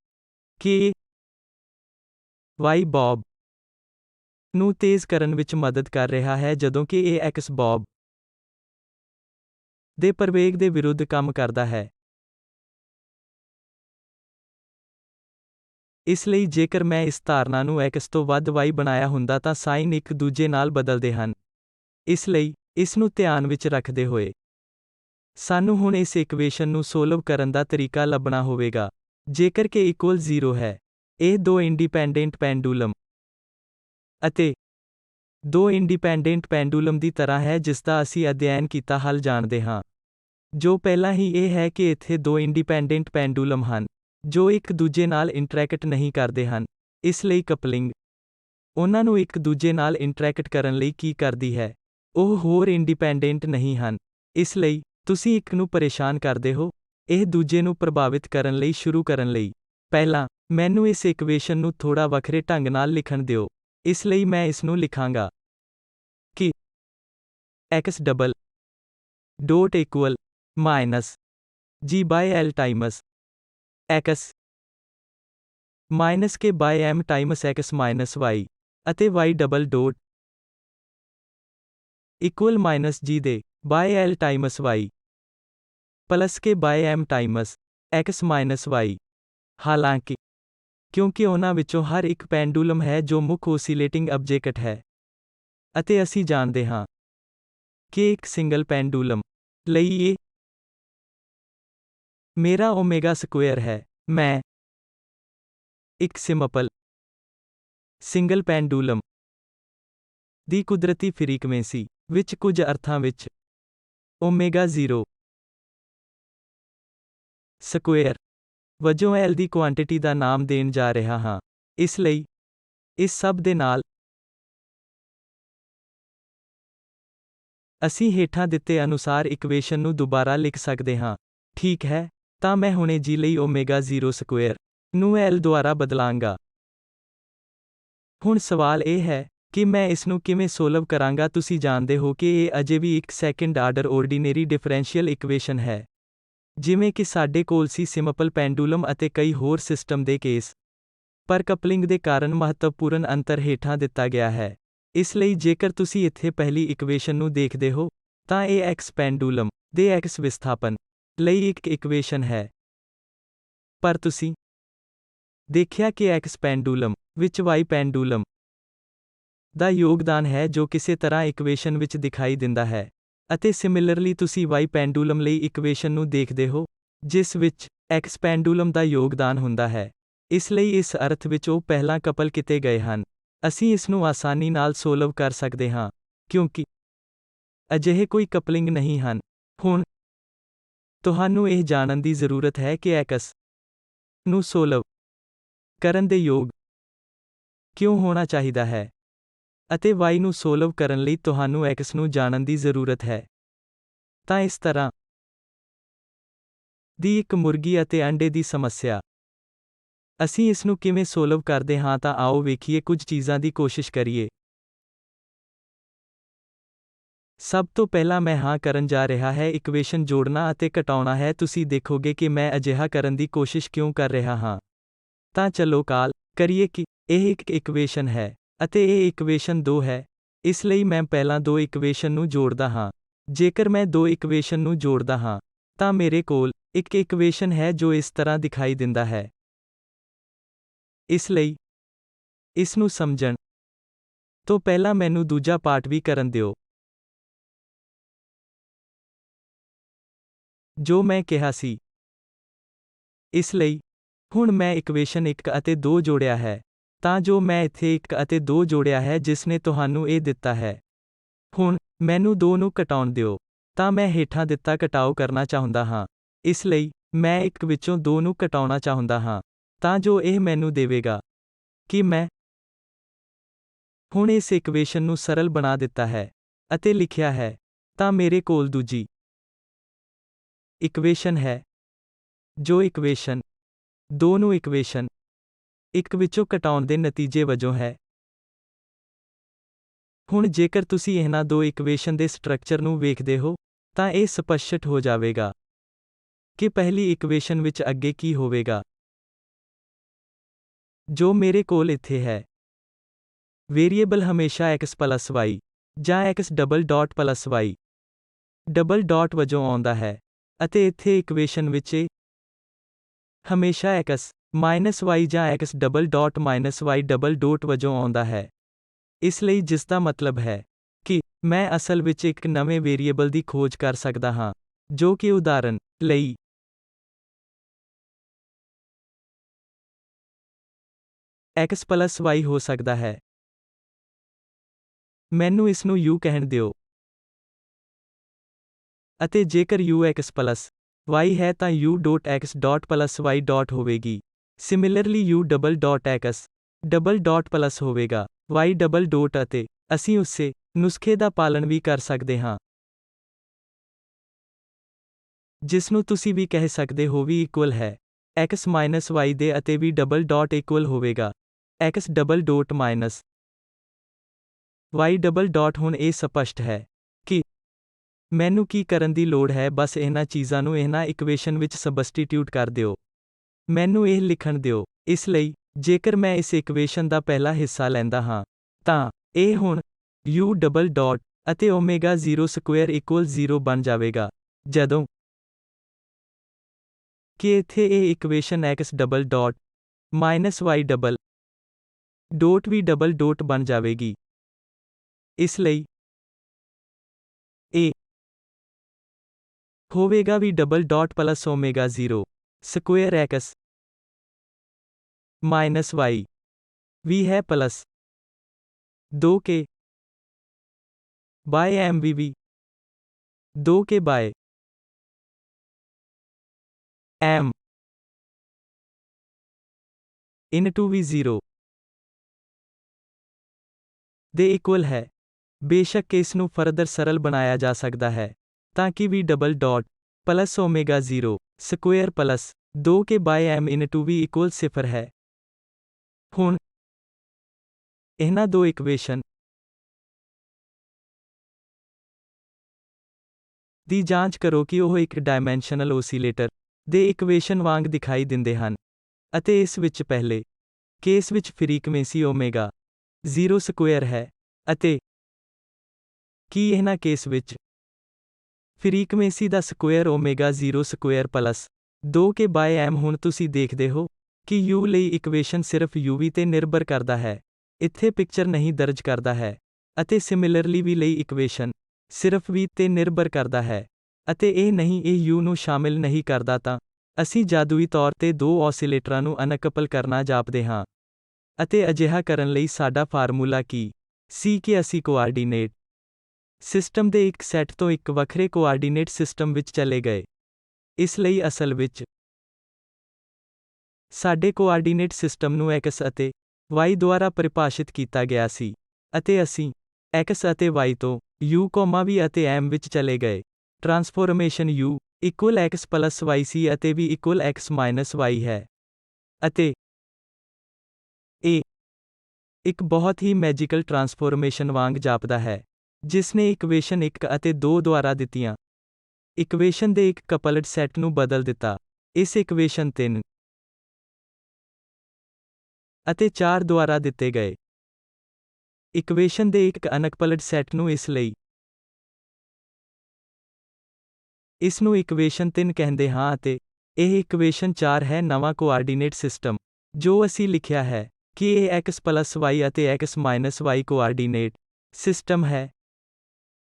ਕਿ ਇਹ y ਬੌਬ ਨੂੰ ਤੇਜ਼ ਕਰਨ ਵਿੱਚ ਮਦਦ ਕਰ ਰਿਹਾ ਹੈ, ਜਦੋਂ ਕਿ ਇਹ x ਬੌਬ ਦੇ ਪ੍ਰਵੇਗ ਦੇ ਵਿਰੁੱਧ ਕੰਮ ਕਰਦਾ ਹੈ। ਇਸ ਲਈ ਜੇਕਰ ਮੈਂ ਇਸ ਧਾਰਨਾ ਨੂੰ x ਤੋਂ ਵੱਧ y ਬਣਾਇਆ ਹੁੰਦਾ ਤਾਂ ਸਾਈਨ ਇੱਕ ਦੂਜੇ ਨਾਲ ਬਦਲਦੇ ਹਨ। ਇਸ ਲਈ ਇਸ ਨੂੰ ਧਿਆਨ ਵਿੱਚ ਰੱਖਦੇ ਹੋਏ ਸਾਨੂੰ ਹੁਣ ਇਸ ਇਕੁਏਸ਼ਨ ਨੂੰ ਸੋਲਵ ਕਰਨ ਦਾ ਤਰੀਕਾ ਲੱਭਣਾ ਹੋਵੇਗਾ। ਜੇਕਰ k ਇਕੁਅਲ 0 ਹੈ, ਇਹ ਦੋ ਇੰਡੀਪੈਂਡੈਂਟ ਪੈਂਡੂਲਮ ਅਤੇ ਦੋ ਇੰਡੀਪੈਂਡੈਂਟ ਪੈਂਡੂਲਮ ਦੀ ਤਰ੍ਹਾਂ ਹੈ ਜਿਸ ਦਾ ਅਸੀਂ ਅਧਿਐਨ ਕੀਤਾ ਹੱਲ ਜਾਣਦੇ ਹਾਂ। ਜੋ ਪਹਿਲਾਂ ਹੀ ਇਹ ਹੈ ਕਿ ਇੱਥੇ ਦੋ ਇੰਡੀਪੈਂਡੈਂਟ ਪੈਂਡੂਲਮ ਹਨ, ਜੋ ਇੱਕ ਦੂਜੇ ਨਾਲ ਇੰਟਰੈਕਟ ਨਹੀਂ ਕਰਦੇ ਹਨ। ਇਸ ਲਈ ਕਪਲਿੰਗ ਉਹਨਾਂ ਨੂੰ ਇੱਕ ਦੂਜੇ ਨਾਲ ਇੰਟਰੈਕਟ ਕਰਨ ਲਈ ਕੀ ਕਰਦੀ ਹੈ? ਉਹ ਹੋਰ ਇੰਡੀਪੈਂਡੈਂਟ ਨਹੀਂ ਹਨ। ਇਸ ਲਈ, ਤੁਸੀਂ ਇੱਕ ਨੂੰ ਪਰੇਸ਼ਾਨ ਕਰਦੇ ਹੋ, ਇਹ ਦੂਜੇ ਨੂੰ ਪ੍ਰਭਾਵਿਤ ਕਰਨ ਲਈ ਸ਼ੁਰੂ ਕਰਨ ਲਈ। ਪਹਿਲਾਂ, ਮੈਨੂੰ ਇਸ ਇਕੁਏਸ਼ਨ ਨੂੰ ਥੋੜਾ ਵੱਖਰੇ ਢੰਗ ਨਾਲ ਲਿਖਣ ਦਿਓ। ਇਸ ਲਈ ਮੈਂ ਇਸ ਨੂੰ ਲਿਖਾਂਗਾ ਕਿ x double dot equal minus g ਬਾਈ l Times x minus k ਬਾਈ m Times x minus y ਅਤੇ y double dot equal minus g ਦੇ ਬਾਈ l Times y plus k ਬਾਈ m Times x minus y। ਹਾਲਾਂਕਿ, ਕਿਉਂਕਿ ਉਹਨਾਂ ਵਿੱਚੋਂ ਹਰ ਇੱਕ pendulum ਹੈ ਜੋ ਮੁੱਖ ਓਸੀਲੇਟਿੰਗ ਆਬਜੈਕਟ ਹੈ, ਅਤੇ ਅਸੀਂ ਜਾਣਦੇ ਹਾਂ ਕਿ ਇੱਕ ਸਿੰਗਲ ਪੈਂਡੂਲਮ ਲਈ ਇਹ ਮੇਰਾ ਓਮੇਗਾ ਸਕੁਏਅਰ ਹੈ। ਮੈਂ ਇੱਕ ਸਿੰਪਲ ਸਿੰਗਲ ਪੈਂਡੂਲਮ ਦੀ ਕੁਦਰਤੀ ਫ੍ਰੀਕੁਐਂਸੀ ਵਿੱਚ ਕੁਝ ਅਰਥਾਂ ਵਿੱਚ ਓਮੇਗਾ 0 ਸਕੁਏਅਰ ਵਜੋਂ L ਦੀ ਕੁਆਂਟੀਟੀ ਦਾ ਨਾਮ ਦੇਣ ਜਾ ਰਿਹਾ ਹਾਂ। ਇਸ ਲਈ, ਇਸ ਸਭ ਦੇ ਨਾਲ, ਅਸੀਂ ਹੇਠਾਂ ਦਿੱਤੇ ਅਨੁਸਾਰ ਇਕੁਏਸ਼ਨ ਨੂੰ ਦੁਬਾਰਾ ਲਿਖ ਸਕਦੇ ਹਾਂ। ਠੀਕ ਹੈ, ਤਾਂ ਮੈਂ ਹੁਣੇ g ਲਈ ਓਮੇਗਾ 0 ਸਕੁਏਅਰ ਨੂੰ L ਦੁਆਰਾ ਬਦਲਾਂਗਾ। ਹੁਣ ਸਵਾਲ ਇਹ ਹੈ ਕਿ ਮੈਂ ਇਸ ਨੂੰ ਕਿਵੇਂ ਸੋਲਵ ਕਰਾਂਗਾ। ਤੁਸੀਂ ਜਾਣਦੇ ਹੋ ਕਿ ਇਹ ਅਜੇ ਵੀ ਇੱਕ second order ordinary differential equation ਹੈ, ਜਿਵੇਂ ਕਿ ਸਾਡੇ ਕੋਲ ਸੀ ਸਿੰਪਲ ਪੈਂਡੂਲਮ ਅਤੇ ਕਈ ਹੋਰ ਸਿਸਟਮ ਦੇ ਕੇਸ। ਪਰ ਕਪਲਿੰਗ ਦੇ ਕਾਰਨ ਮਹੱਤਵਪੂਰਨ ਅੰਤਰ ਹੇਠਾਂ ਦਿੱਤਾ ਗਿਆ ਹੈ। ਇਸ ਲਈ ਜੇਕਰ ਤੁਸੀਂ ਇੱਥੇ ਪਹਿਲੀ ਇਕੁਏਸ਼ਨ ਨੂੰ ਦੇਖਦੇ ਹੋ, ਤਾਂ ਇਹ x ਪੈਂਡੂਲਮ ਦੇ x ਵਿਸਥਾਪਨ ਲਈ ਇੱਕ ਇਕੁਏਸ਼ਨ ਹੈ। ਪਰ ਤੁਸੀਂ ਦੇਖਿਆ ਕਿ x ਪੈਂਡੂਲਮ ਵਿੱਚ y ਪੈਂਡੂਲਮ ਦਾ ਯੋਗਦਾਨ ਹੈ ਜੋ ਕਿਸੇ ਤਰ੍ਹਾਂ ਇਕੁਏਸ਼ਨ ਵਿੱਚ ਦਿਖਾਈ ਦਿੰਦਾ ਹੈ। ਅਤੇ ਸਿਮਿਲਰਲੀ ਤੁਸੀਂ y ਪੈਂਡੂਲਮ ਲਈ ਇਕੁਏਸ਼ਨ ਨੂੰ ਦੇਖਦੇ ਹੋ, ਜਿਸ ਵਿੱਚ x ਪੈਂਡੂਲਮ ਦਾ ਯੋਗਦਾਨ ਹੁੰਦਾ ਹੈ। ਇਸ ਲਈ ਇਸ ਅਰਥ ਵਿੱਚ ਉਹ ਪਹਿਲਾਂ ਕਪਲ ਕੀਤੇ ਗਏ ਹਨ। ਅਸੀਂ ਇਸ ਨੂੰ ਆਸਾਨੀ ਨਾਲ ਸੋਲਵ ਕਰ ਸਕਦੇ ਹਾਂ, ਕਿਉਂਕਿ ਅਜਿਹੇ ਕੋਈ ਕਪਲਿੰਗ ਨਹੀਂ ਹਨ। ਹੁਣ, ਤੁਹਾਨੂੰ ਇਹ ਜਾਣਨ ਦੀ ਜ਼ਰੂਰਤ ਹੈ ਕਿ x ਨੂੰ ਸੋਲਵ ਕਰਨ ਦੇ ਯੋਗ ਕਿਉਂ ਹੋਣਾ ਚਾਹੀਦਾ ਹੈ, ਅਤੇ y ਨੂੰ ਸੋਲਵ ਕਰਨ ਲਈ ਤੁਹਾਨੂੰ x ਨੂੰ ਜਾਣਨ ਦੀ ਜ਼ਰੂਰਤ ਹੈ। ਤਾਂ ਇਸ ਤਰ੍ਹਾਂ ਦੀ ਇੱਕ ਮੁਰਗੀ ਅਤੇ ਅੰਡੇ ਦੀ ਸਮੱਸਿਆ। ਅਸੀਂ ਇਸ ਨੂੰ ਕਿਵੇਂ ਸੋਲਵ ਕਰਦੇ ਹਾਂ? ਤਾਂ ਆਓ ਵੇਖੀਏ, ਕੁਝ ਚੀਜ਼ਾਂ ਦੀ ਕੋਸ਼ਿਸ਼ ਕਰੀਏ। ਸਭ ਤੋਂ ਪਹਿਲਾਂ ਮੈਂ ਹਾਂ ਕਰਨ ਜਾ ਰਿਹਾ ਹੈ ਇਕੁਏਸ਼ਨ ਜੋੜਨਾ ਅਤੇ ਘਟਾਉਣਾ ਹੈ। ਤੁਸੀਂ ਦੇਖੋਗੇ ਕਿ ਮੈਂ ਅਜਿਹਾ ਕਰਨ ਦੀ ਕੋਸ਼ਿਸ਼ ਕਿਉਂ ਕਰ ਰਿਹਾ ਹਾਂ। ਤਾਂ ਚਲੋ ਕਾਲ ਕਰੀਏ ਕਿ ਇਹ ਇੱਕ ਇਕੁਏਸ਼ਨ ਹੈ, ਅਤੇ ਇਹ ਇਕੁਏਸ਼ਨ 2 ਹੈ। ਇਸ ਲਈ ਮੈਂ ਪਹਿਲਾਂ ਦੋ ਇਕੁਏਸ਼ਨ ਨੂੰ ਜੋੜਦਾ ਹਾਂ। ਜੇਕਰ ਮੈਂ ਦੋ ਇਕੁਏਸ਼ਨ ਨੂੰ ਜੋੜਦਾ ਹਾਂ, ਤਾਂ ਮੇਰੇ ਕੋਲ ਇੱਕ ਇਕੁਏਸ਼ਨ ਹੈ ਜੋ ਇਸ ਤਰ੍ਹਾਂ ਦਿਖਾਈ ਦਿੰਦਾ ਹੈ। ਇਸ ਲਈ, ਇਸ ਨੂੰ ਸਮਝਣ ਤੋਂ ਪਹਿਲਾਂ ਮੈਨੂੰ ਦੂਜਾ ਪਾਰਟ ਵੀ ਕਰਨ ਦਿਓ। ਜੋ ਮੈਂ ਕਿਹਾ ਸੀ। ਇਸ ਲਈ, ਹੁਣ ਮੈਂ ਇਕੁਏਸ਼ਨ 1 ਅਤੇ 2 ਜੋੜਿਆ ਹੈ, ਤਾਂ ਜੋ ਮੈਂ ਇੱਥੇ 1 ਅਤੇ 2 ਜੋੜਿਆ ਹੈ ਜਿਸ ਨੇ ਤੁਹਾਨੂੰ ਇਹ ਦਿੱਤਾ ਹੈ। ਹੁਣ, ਮੈਨੂੰ 2 ਨੂੰ ਘਟਾਉਣ ਦਿਓ, ਤਾਂ ਮੈਂ ਹੇਠਾਂ ਦਿੱਤਾ ਘਟਾਓ ਕਰਨਾ ਚਾਹੁੰਦਾ ਹਾਂ। ਇਸ ਲਈ, ਮੈਂ 1 ਵਿੱਚੋਂ 2 ਨੂੰ ਘਟਾਉਣਾ ਚਾਹੁੰਦਾ ਹਾਂ, ਤਾਂ ਜੋ ਇਹ ਮੈਨੂੰ ਦੇਵੇਗਾ ਕਿ ਮੈਂ ਹੁਣ ਇਸ ਇਕੁਏਸ਼ਨ ਨੂੰ ਸਰਲ ਬਣਾ ਦਿੱਤਾ ਹੈ ਅਤੇ ਲਿਖਿਆ ਹੈ। ਤਾਂ ਮੇਰੇ ਕੋਲ ਦੂਜੀ ਇਕੁਏਸ਼ਨ ਹੈ, ਜੋ ਇਕੁਏਸ਼ਨ 2 ਨੂੰ ਇਕੁਏਸ਼ਨ 1 ਵਿੱਚੋਂ ਘਟਾਉਣ ਦੇ ਨਤੀਜੇ ਵਜੋਂ ਹੈ। ਹੁਣ ਜੇਕਰ ਤੁਸੀਂ ਇਹਨਾਂ ਦੋ ਇਕੁਏਸ਼ਨ ਦੇ ਸਟਰਕਚਰ ਨੂੰ ਵੇਖਦੇ ਹੋ, ਤਾਂ ਇਹ ਸਪਸ਼ਟ ਹੋ ਜਾਵੇਗਾ ਕਿ ਪਹਿਲੀ ਇਕੁਏਸ਼ਨ ਵਿੱਚ ਅੱਗੇ ਕੀ ਹੋਵੇਗਾ। ਜੋ ਮੇਰੇ ਕੋਲ ਇੱਥੇ ਹੈ, ਵੇਰੀਏਬਲ ਹਮੇਸ਼ਾ x ਪਲਸ y ਜਾਂ x double dot plus y double dot ਵਜੋਂ ਆਉਂਦਾ ਹੈ, ਅਤੇ ਇੱਥੇ ਇਕੁਏਸ਼ਨ ਵਿੱਚ ਇਹ ਹਮੇਸ਼ਾ x ਮਾਈਨਸ y ਜਾਂ x double dot minus y double dot ਵਜੋਂ ਆਉਂਦਾ ਹੈ। ਇਸ ਲਈ ਜਿਸ ਦਾ ਮਤਲਬ ਹੈ ਕਿ ਮੈਂ ਅਸਲ ਵਿੱਚ ਇੱਕ ਨਵੇਂ ਵੇਰੀਏਬਲ ਦੀ ਖੋਜ ਕਰ ਸਕਦਾ ਹਾਂ, ਜੋ ਕਿ ਉਦਾਹਰਨ ਲਈ x ਪਲੱਸ y ਹੋ ਸਕਦਾ ਹੈ। ਮੈਨੂੰ ਇਸ ਨੂੰ u ਕਹਿਣ ਦਿਓ। ਅਤੇ ਜੇਕਰ u x ਪਲੱਸ y ਹੈ ਤਾਂ u dot x dot plus y dot ਹੋਵੇਗੀ। Similarly u double dot x double dot plus ਹੋਵੇਗਾ y ਡਬਲ ਡੋਟ ਅਤੇ ਅਸੀਂ ਉਸੇ ਨੁਸਖੇ ਦਾ ਪਾਲਣ ਵੀ ਕਰ ਸਕਦੇ ਹਾਂ ਜਿਸ ਨੂੰ ਤੁਸੀਂ ਵੀ ਕਹਿ ਸਕਦੇ ਹੋ ਵੀ ਇਕੁਅਲ ਹੈ x ਮਾਈਨਸ y ਦੇ ਅਤੇ v ਡਬਲ ਡੋਟ ਇਕੁਅਲ ਹੋਵੇਗਾ x double dot minus y double dot. ਹੁਣ ਇਹ ਸਪਸ਼ਟ ਹੈ ਕਿ ਮੈਨੂੰ ਕੀ ਕਰਨ ਦੀ ਲੋੜ ਹੈ, ਬਸ ਇਹਨਾਂ ਚੀਜ਼ਾਂ ਨੂੰ ਇਹਨਾਂ ਇਕੁਏਸ਼ਨ ਵਿੱਚ ਸਬਸਟੀਟਿਊਟ ਕਰ ਦਿਓ। ਮੈਨੂੰ ਇਹ ਲਿਖਣ ਦਿਓ। ਇਸ ਲਈ ਜੇਕਰ ਮੈਂ ਇਸ ਇਕੁਏਸ਼ਨ ਦਾ ਪਹਿਲਾ ਹਿੱਸਾ ਲੈਂਦਾ ਹਾਂ ਤਾਂ ਇਹ ਹੁਣ u ਡਬਲ ਡੋਟ ਅਤੇ ਓਮੇਗਾ 0 ਸਕੁਏਅਰ ਇਕੁਅਲ 0 ਬਣ ਜਾਵੇਗਾ ਜਦੋਂ ਕਿ ਇੱਥੇ ਇਹ equation x double dot minus y double dot v double dot ਬਣ ਜਾਵੇਗੀ। ਇਸ ਲਈ ਇਹ ਹੋਵੇਗਾ v double dot plus omega 0 square x minus y v ਹੈ plus 2k by mvv 2k by m into v0 ਦੇ ਇਕੁਅਲ ਹੈ। ਬੇਸ਼ੱਕ ਇਸ ਨੂੰ ਫਰਦਰ ਸਰਲ ਬਣਾਇਆ ਜਾ ਸਕਦਾ ਹੈ ਤਾਂ ਕਿ v double dot plus omega 0 square plus 2k by m into v equal 0 ਹੈ। ਹੁਣ ਇਹਨਾਂ ਦੋ ਇਕੁਏਸ਼ਨ ਦੀ ਜਾਂਚ ਕਰੋ ਕਿ ਉਹ ਇੱਕ ਡਾਇਮੈਂਸ਼ਨਲ ਓਸੀਲੇਟਰ ਦੇ ਇਕੁਏਸ਼ਨ ਵਾਂਗ ਦਿਖਾਈ ਦਿੰਦੇ ਹਨ ਅਤੇ ਇਸ ਵਿੱਚ ਪਹਿਲੇ ਕੇਸ ਵਿੱਚ ਫ੍ਰੀਕੁਐਂਸੀ ਓਮੇਗਾ 0 ਸਕੁਏਅਰ ਹੈ ਅਤੇ ਕੀ ਇਹਨਾਂ ਕੇਸ ਵਿੱਚ ਫ੍ਰੀਕੁਐਂਸੀ ਦਾ square omega 0 square plus 2k by m। ਹੁਣ ਤੁਸੀਂ ਦੇਖਦੇ ਹੋ ਕਿ u ਲਈ ਇਕੁਏਸ਼ਨ ਸਿਰਫ uv ਤੇ ਨਿਰਭਰ ਕਰਦਾ ਹੈ, ਇੱਥੇ ਪਿਕਚਰ ਨਹੀਂ ਦਰਜ ਕਰਦਾ ਹੈ ਅਤੇ ਸਿਮਿਲਰਲੀ v ਲਈ ਇਕੁਏਸ਼ਨ ਸਿਰਫ v ਤੇ ਨਿਰਭਰ ਕਰਦਾ ਹੈ ਅਤੇ ਇਹ ਨਹੀਂ ਇਹ u ਨੂੰ ਸ਼ਾਮਿਲ ਨਹੀਂ ਕਰਦਾ ਤਾਂ ਅਸੀਂ ਜਾਦੂਈ ਤੌਰ ਤੇ ਦੋ ਓਸੀਲੇਟਰਾਂ ਨੂੰ ਅਨਕਪਲ ਕਰਨਾ ਜਾਪਦੇ ਹਾਂ ਅਤੇ ਅਜਿਹਾ ਕਰਨ ਲਈ ਸਾਡਾ ਫਾਰਮੂਲਾ ਕੀ ਸੀ ਕਿ ਅਸੀਂ ਕੋਆਰਡੀਨੇਟ ਸਿਸਟਮ ਦੇ ਇੱਕ ਸੈੱਟ ਤੋਂ ਇੱਕ ਵੱਖਰੇ ਕੋਆਰਡੀਨੇਟ ਸਿਸਟਮ ਵਿੱਚ ਚਲੇ ਗਏ। ਇਸ ਲਈ ਅਸਲ ਵਿੱਚ ਸਾਡੇ ਕੋਆਰਡੀਨੇਟ ਸਿਸਟਮ ਨੂੰ x ਅਤੇ y ਦੁਆਰਾ ਪਰਿਭਾਸ਼ਿਤ ਕੀਤਾ ਗਿਆ ਸੀ ਅਤੇ ਅਸੀਂ x ਅਤੇ y ਤੋਂ u, v ਅਤੇ m ਵਿੱਚ ਚਲੇ ਗਏ। ਟਰਾਂਸਫੋਰਮੇਸ਼ਨ u equal x plus y ਸੀ ਅਤੇ v equal x minus y ਹੈ ਅਤੇ ਇਹ ਇੱਕ ਬਹੁਤ ਹੀ ਮੈਜੀਕਲ ਟਰਾਂਸਫੋਰਮੇਸ਼ਨ ਵਾਂਗ ਜਾਪਦਾ ਹੈ ਜਿਸ ਨੇ ਇਕੁਏਸ਼ਨ 1 ਅਤੇ 2 ਦੁਆਰਾ ਦਿੱਤੀਆਂ ਇਕੁਏਸ਼ਨ ਦੇ ਇੱਕ ਕਪਲਡ ਸੈੱਟ ਨੂੰ ਬਦਲ ਦਿੱਤਾ। ਇਸ ਇਕੁਏਸ਼ਨ 3 ਅਤੇ 4 ਦੁਆਰਾ ਦਿੱਤੇ ਗਏ ਇਕੁਏਸ਼ਨ ਦੇ ਇੱਕ ਅਨਕਪਲਡ ਸੈੱਟ ਨੂੰ ਇਸ ਲਈ ਇਸ ਨੂੰ ਇਕੁਏਸ਼ਨ 3 ਕਹਿੰਦੇ ਹਾਂ ਅਤੇ ਇਹ ਇਕੁਏਸ਼ਨ 4 ਹੈ ਨਵਾਂ ਕੋਆਰਡੀਨੇਟ ਸਿਸਟਮ ਜੋ ਅਸੀਂ ਲਿਖਿਆ ਹੈ ਕਿ ਇਹ x ਪਲੱਸ y ਅਤੇ x minus y coordinate system ਹੈ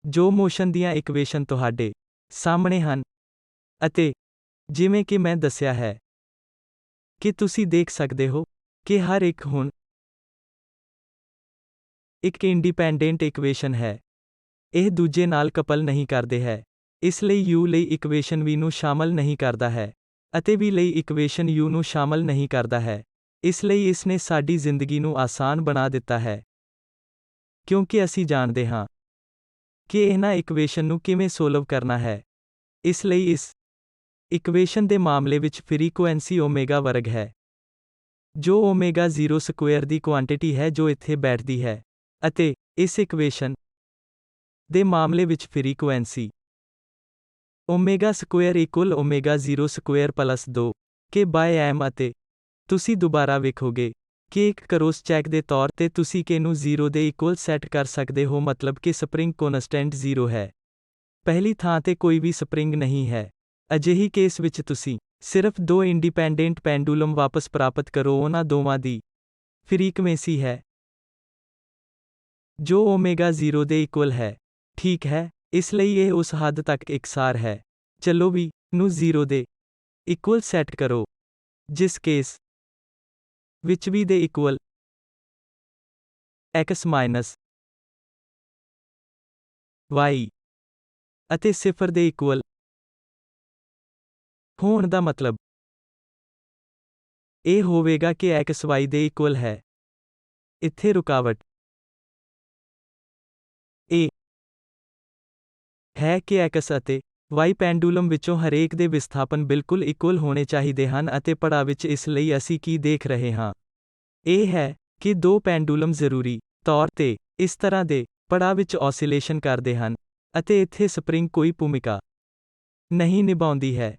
ਜੋ ਮੋਸ਼ਨ ਦੀਆਂ ਇਕੁਏਸ਼ਨ ਤੁਹਾਡੇ ਸਾਹਮਣੇ ਹਨ ਅਤੇ ਜਿਵੇਂ ਕਿ ਮੈਂ ਦੱਸਿਆ ਹੈ ਕਿ ਤੁਸੀਂ ਦੇਖ ਸਕਦੇ ਹੋ ਕਿ ਹਰ ਇੱਕ ਹੁਣ ਇੱਕ ਇੰਡੀਪੈਂਡੈਂਟ ਇਕੁਏਸ਼ਨ ਹੈ, ਇਹ ਦੂਜੇ ਨਾਲ ਕਪਲ ਨਹੀਂ ਕਰਦੇ ਹੈ। ਇਸ ਲਈ u ਲਈ ਇਕੁਏਸ਼ਨ v ਨੂੰ ਸ਼ਾਮਲ ਨਹੀਂ ਕਰਦਾ ਹੈ ਅਤੇ v ਲਈ ਇਕੁਏਸ਼ਨ u ਨੂੰ ਸ਼ਾਮਲ ਨਹੀਂ ਕਰਦਾ ਹੈ। ਇਸ ਲਈ ਇਸ ਨੇ ਸਾਡੀ ਜ਼ਿੰਦਗੀ ਨੂੰ ਆਸਾਨ ਬਣਾ ਦਿੱਤਾ ਹੈ ਕਿਉਂਕਿ ਅਸੀਂ ਜਾਣਦੇ ਹਾਂ ਕਿ ਇਹਨਾਂ ਇਕੁਏਸ਼ਨ ਨੂੰ ਕਿਵੇਂ ਸੋਲਵ ਕਰਨਾ ਹੈ। ਇਸ ਲਈ ਇਸ ਇਕੁਏਸ਼ਨ ਦੇ ਮਾਮਲੇ ਵਿੱਚ ਫ੍ਰੀਕੁਐਂਸੀ ਓਮੇਗਾ ਵਰਗ ਹੈ ਜੋ ਓਮੇਗਾ 0 ਸਕੁਏਅਰ ਦੀ ਕੁਆਂਟੀਟੀ ਹੈ ਜੋ ਇੱਥੇ ਬੈਠਦੀ ਹੈ ਅਤੇ ਇਸ ਇਕੁਏਸ਼ਨ ਦੇ ਮਾਮਲੇ ਵਿੱਚ frequency omega square equal omega 0 square plus 2k by m ਅਤੇ ਤੁਸੀਂ ਦੁਬਾਰਾ ਵੇਖੋਗੇ ਕਿ ਇੱਕ ਕਰੋਸ ਚੈੱਕ ਦੇ ਤੌਰ ਤੇ ਤੁਸੀਂ k ਨੂੰ 0 ਦੇ ਇਕੁਅਲ ਸੈੱਟ ਕਰ ਸਕਦੇ ਹੋ, ਮਤਲਬ ਕਿ ਸਪਰਿੰਗ ਕੌਨਸਟੈਂਟ 0 ਹੈ। ਪਹਿਲੀ ਥਾਂ ਤੇ ਕੋਈ ਵੀ ਸਪਰਿੰਗ ਨਹੀਂ ਹੈ। ਅਜਿਹੀ ਕੇਸ ਵਿੱਚ ਤੁਸੀਂ ਸਿਰਫ ਦੋ ਇੰਡੀਪੈਂਡੈਂਟ ਪੈਂਡੂਲਮ ਵਾਪਸ ਪ੍ਰਾਪਤ ਕਰੋ, ਉਹਨਾਂ ਦੋਵਾਂ ਦੀ ਫ੍ਰੀਕੁਐਂਸੀ ਹੈ ਜੋ ਓਮੇਗਾ 0 ਦੇ ਇਕੁਅਲ ਹੈ। ਠੀਕ ਹੈ, ਇਸ ਲਈ ਇਹ ਉਸ ਹੱਦ ਤੱਕ ਇਕਸਾਰ ਹੈ ਚਲੋ v ਨੂੰ 0 ਦੇ ਇਕੁਅਲ ਸੈੱਟ ਕਰੋ, ਜਿਸ ਕੇਸ ਵਿੱਚ v ਦੇ ਇਕੁਅਲ x ਮਾਈਨਸ y ਅਤੇ 0 ਦੇ ਇਕੁਅਲ ਹੋਣ ਦਾ ਮਤਲਬ ਇਹ ਹੋਵੇਗਾ ਕਿ x y ਦੇ ਇਕੁਅਲ ਹੈ। ਇੱਥੇ ਰੁਕਾਵਟ ਇਹ ਹੈ ਕਿ x ਅਤੇ y ਪੈਂਡੂਲਮ ਵਿੱਚੋਂ ਹਰੇਕ ਦੇ ਵਿਸਥਾਪਨ ਬਿਲਕੁਲ ਇਕੁਅਲ ਹੋਣੇ ਚਾਹੀਦੇ ਹਨ ਅਤੇ ਪੜਾਅ ਵਿੱਚ ਇਸ ਲਈ ਅਸੀਂ ਕੀ ਦੇਖ ਰਹੇ ਹਾਂ, ਇਹ ਹੈ ਕਿ ਦੋ ਪੈਂਡੂਲਮ ਜ਼ਰੂਰੀ ਤੌਰ ਤੇ ਇਸ ਤਰ੍ਹਾਂ ਦੇ ਪੜਾਅ ਵਿੱਚ ਔਸੀਲੇਸ਼ਨ ਕਰਦੇ ਹਨ, ਅਤੇ ਇੱਥੇ ਸਪਰਿੰਗ ਕੋਈ ਭੂਮਿਕਾ ਨਹੀਂ ਨਿਭਾਉਂਦੀ ਹੈ।